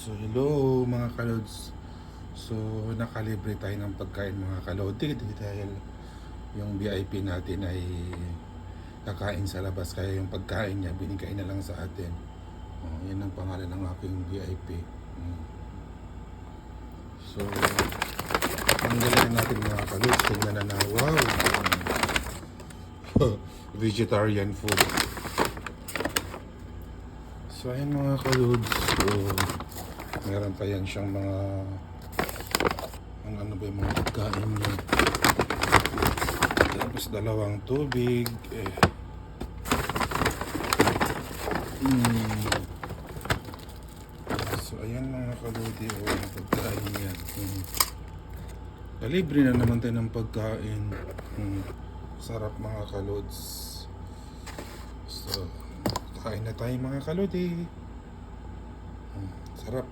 So hello mga kalods. So nakalibre tayo ng pagkain mga kalodi dahil yung VIP natin ay kakain sa labas, kaya yung pagkain niya binigay na lang sa atin. Yan ang pangalan ng aking VIP. So ang galing natin mga kalods, tingnan na wow. Vegetarian food. So ayan mga kalods. So meron pa yan siyang mga ano ba yung mga pagkain niya. Tapos dalawang tubig. So ayan mga kalodi, yung pagkain niya. Libre na naman tayo ng pagkain. Sarap mga kalods. So kain na tayo mga kalodi. Sarap.